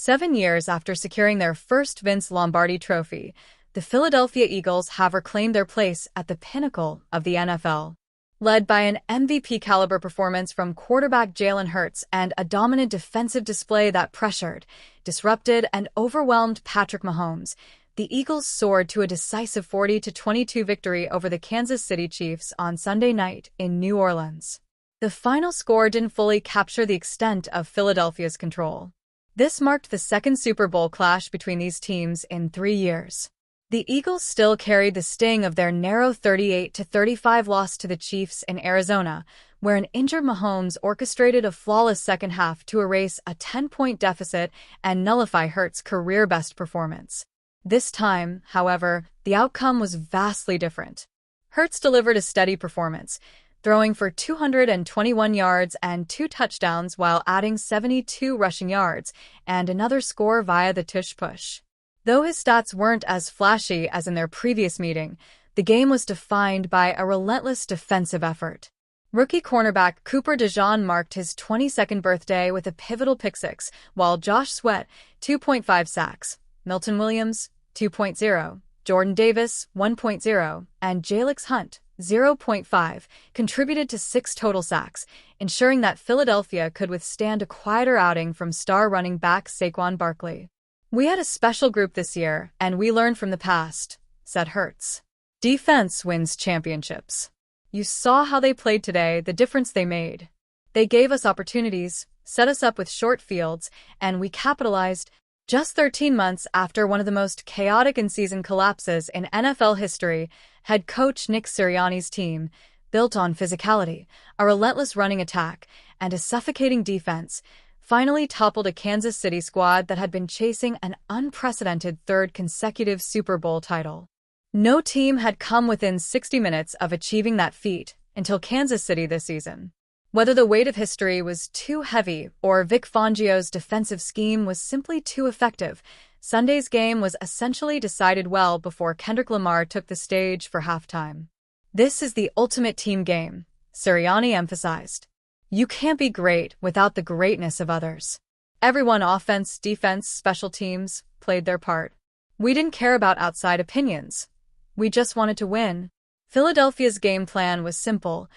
7 years after securing their first Vince Lombardi Trophy, the Philadelphia Eagles have reclaimed their place at the pinnacle of the NFL. Led by an MVP-caliber performance from quarterback Jalen Hurts and a dominant defensive display that pressured, disrupted, and overwhelmed Patrick Mahomes, the Eagles soared to a decisive 40-22 victory over the Kansas City Chiefs on Sunday night in New Orleans. The final score didn't fully capture the extent of Philadelphia's control. This marked the second Super Bowl clash between these teams in 3 years. The Eagles still carried the sting of their narrow 38-35 loss to the Chiefs in Arizona, where an injured Mahomes orchestrated a flawless second half to erase a 10-point deficit and nullify Hurts' career-best performance. This time, however, the outcome was vastly different. Hurts delivered a steady performance, throwing for 221 yards and 2 touchdowns while adding 72 rushing yards and another score via the tush-push. Though his stats weren't as flashy as in their previous meeting, the game was defined by a relentless defensive effort. Rookie cornerback Cooper DeJean marked his 22nd birthday with a pivotal pick-six, while Josh Sweat, 2.5 sacks, Milton Williams, 2.0, Jordan Davis, 1.0, and Jalix Hunt, 0.5, contributed to 6 total sacks, ensuring that Philadelphia could withstand a quieter outing from star running back Saquon Barkley. "We had a special group this year, and we learned from the past," said Hurts. "Defense wins championships. You saw how they played today, the difference they made. They gave us opportunities, set us up with short fields, and we capitalized." Just 13 months after one of the most chaotic in-season collapses in NFL history, head coach Nick Sirianni's team, built on physicality, a relentless running attack, and a suffocating defense, finally toppled a Kansas City squad that had been chasing an unprecedented third consecutive Super Bowl title. No team had come within 60 minutes of achieving that feat until Kansas City this season. Whether the weight of history was too heavy or Vic Fangio's defensive scheme was simply too effective, Sunday's game was essentially decided well before Kendrick Lamar took the stage for halftime. "This is the ultimate team game," Sirianni emphasized. "You can't be great without the greatness of others." Everyone, offense, defense, special teams, played their part. "We didn't care about outside opinions. We just wanted to win." Philadelphia's game plan was simple: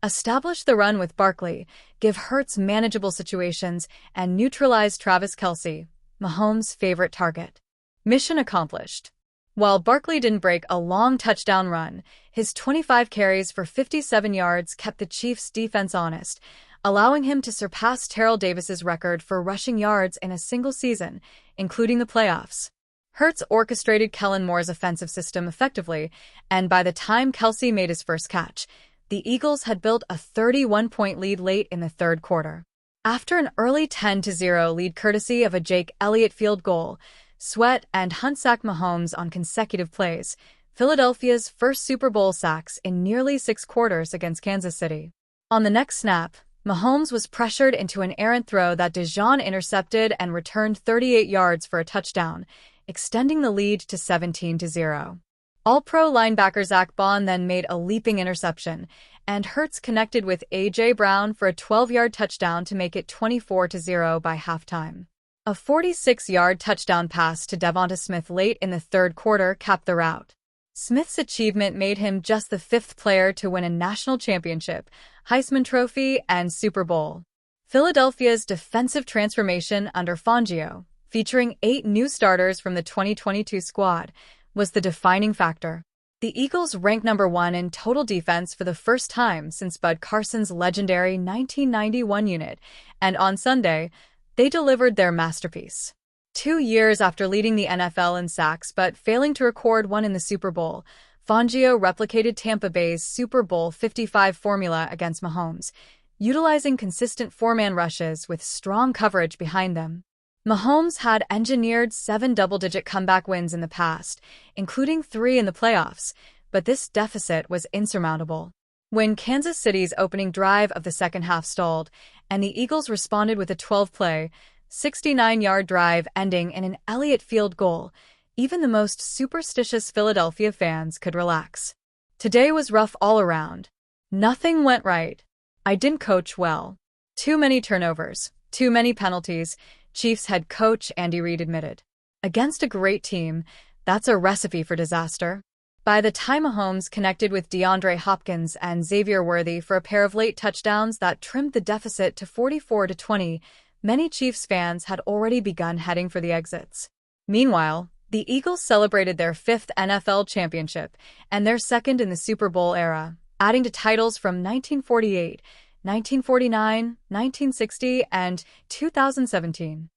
establish the run with Barkley, give Hurts manageable situations, and neutralize Travis Kelce, Mahomes' favorite target. Mission accomplished. While Barkley didn't break a long touchdown run, his 25 carries for 57 yards kept the Chiefs' defense honest, allowing him to surpass Terrell Davis's record for rushing yards in a single season, including the playoffs. Hurts orchestrated Kellen Moore's offensive system effectively, and by the time Kelce made his first catch, the Eagles had built a 31-point lead late in the third quarter. After an early 10-0 lead courtesy of a Jake Elliott field goal, Sweat and Hunt sacked Mahomes on consecutive plays, Philadelphia's first Super Bowl sacks in nearly 6 quarters against Kansas City. On the next snap, Mahomes was pressured into an errant throw that DeJean intercepted and returned 38 yards for a touchdown, extending the lead to 17-0. All-Pro linebacker Zach Bond then made a leaping interception, and Hurts connected with A.J. Brown for a 12-yard touchdown to make it 24-0 by halftime. A 46-yard touchdown pass to Devonta Smith late in the third quarter capped the rout. Smith's achievement made him just the 5th player to win a national championship, Heisman Trophy, and Super Bowl. Philadelphia's defensive transformation under Fangio, featuring 8 new starters from the 2022 squad, was the defining factor. The Eagles ranked number 1 in total defense for the first time since Bud Carson's legendary 1991 unit, and on Sunday, they delivered their masterpiece. 2 years after leading the NFL in sacks but failing to record one in the Super Bowl, Fangio replicated Tampa Bay's Super Bowl 55 formula against Mahomes, utilizing consistent 4-man rushes with strong coverage behind them. Mahomes had engineered 7 double-digit comeback wins in the past, including 3 in the playoffs, but this deficit was insurmountable. When Kansas City's opening drive of the second half stalled, and the Eagles responded with a 12-play, 69-yard drive ending in an Elliott field goal, even the most superstitious Philadelphia fans could relax. Today was rough all around. Nothing went right. I didn't coach well. Too many turnovers, too many penalties, Chiefs head coach Andy Reid admitted. Against a great team, that's a recipe for disaster. By the time Mahomes connected with DeAndre Hopkins and Xavier Worthy for a pair of late touchdowns that trimmed the deficit to 44-20, many Chiefs fans had already begun heading for the exits. Meanwhile, the Eagles celebrated their fifth NFL championship and their second in the Super Bowl era, adding to titles from 1948, 1949, 1960, and 2017.